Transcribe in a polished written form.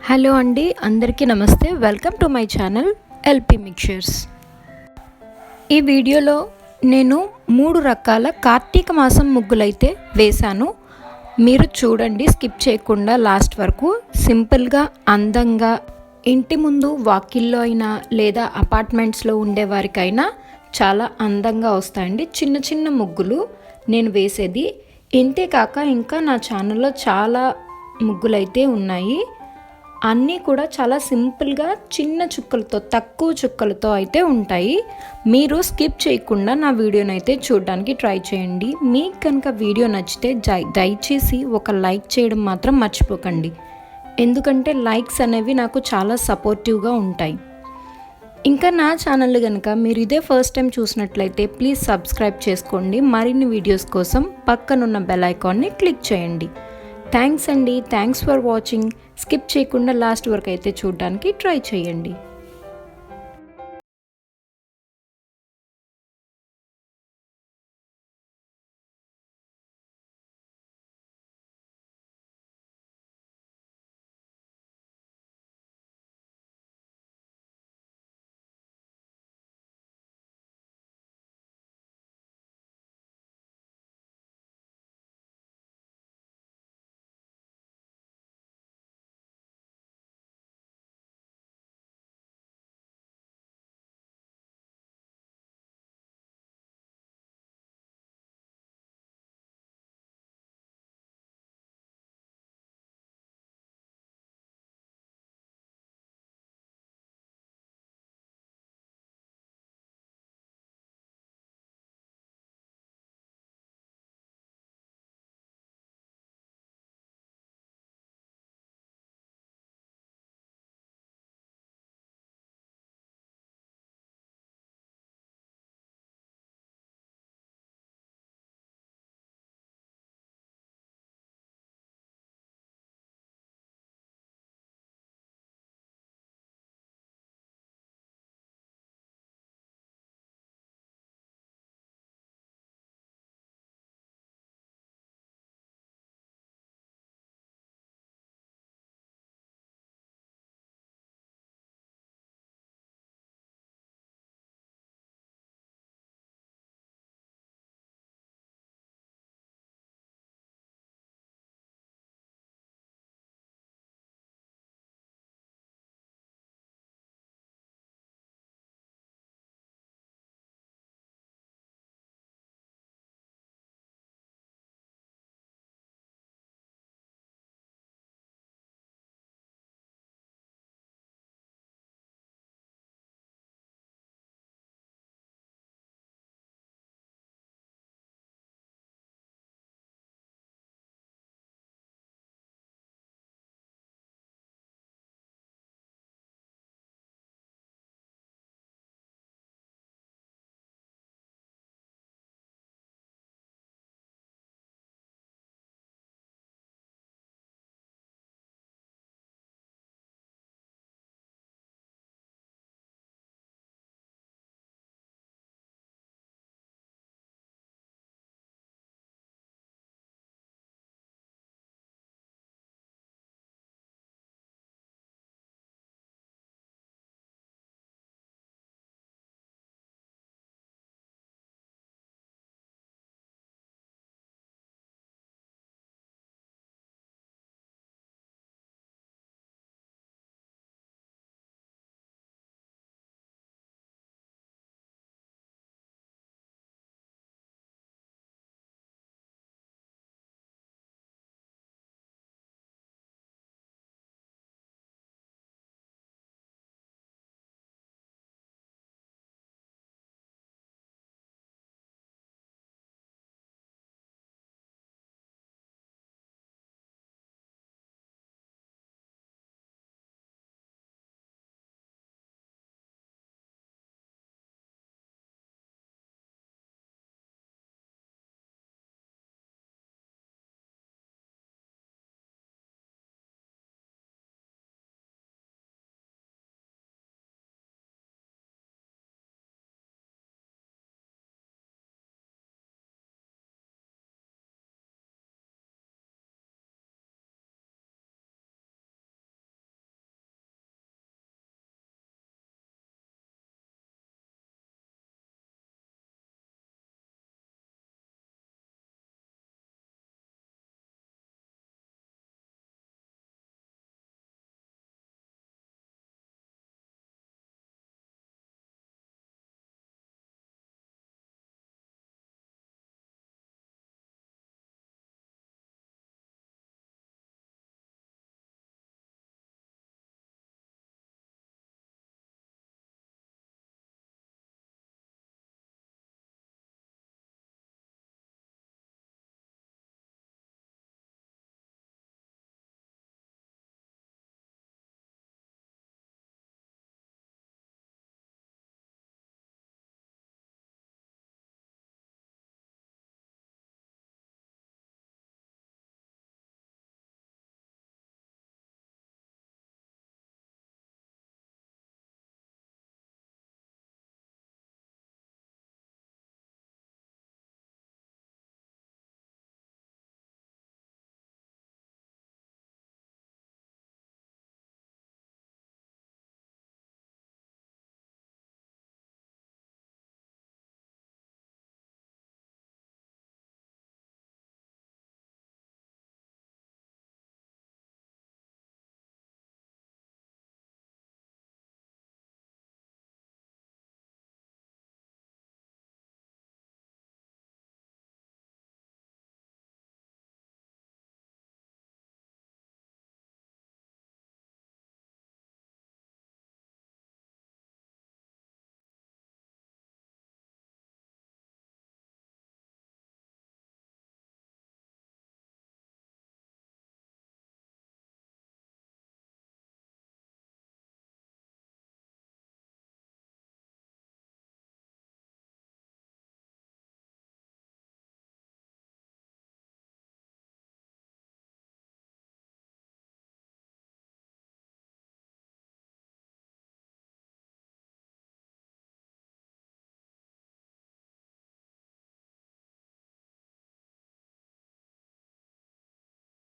Hello అండి, అందరికీ నమస్తే. Welcome to my channel LP mixtures. ఈ వీడియోలో నేను 3 రకాల కార్తీక మాసం ముగ్గులైతే వేశాను. మీరు చూడండి, స్కిప్ చేయకుండా లాస్ట్ వరకు. సింపుల్గా, అందంగా ఇంటి ముందు వాకిల్లో అయినా లేదా అపార్ట్మెంట్స్లో ఉండేవారికైనా చాలా అందంగా వస్తాయండి చిన్న చిన్న ముగ్గులు నేను వేసేది. ఇంతే కాక ఇంకా నా ఛానల్లో చాలా ముగ్గులైతే ఉన్నాయి. అన్నీ కూడా చాలా సింపుల్గా చిన్న చుక్కలతో, తక్కువ చుక్కలతో అయితే ఉంటాయి. మీరు స్కిప్ చేయకుండా నా వీడియోని అయితే చూడడానికి ట్రై చేయండి. మీకు కనుక వీడియో నచ్చితే దయచేసి ఒక లైక్ చేయడం మాత్రం మర్చిపోకండి. ఎందుకంటే లైక్స్ అనేవి నాకు చాలా సపోర్టివ్గా ఉంటాయి. ఇంకా నా ఛానల్ కనుక మీరు ఇదే ఫస్ట్ టైం చూసినట్లయితే ప్లీజ్ సబ్స్క్రైబ్ చేసుకోండి. మరిన్ని వీడియోస్ కోసం పక్కనున్న బెల్ ఐకాన్ని క్లిక్ చేయండి. థ్యాంక్స్ అండి, థ్యాంక్స్ ఫర్ వాచింగ్. స్కిప్ చేయకుండా లాస్ట్ వరకు అయితే చూడడానికి ట్రై చేయండి.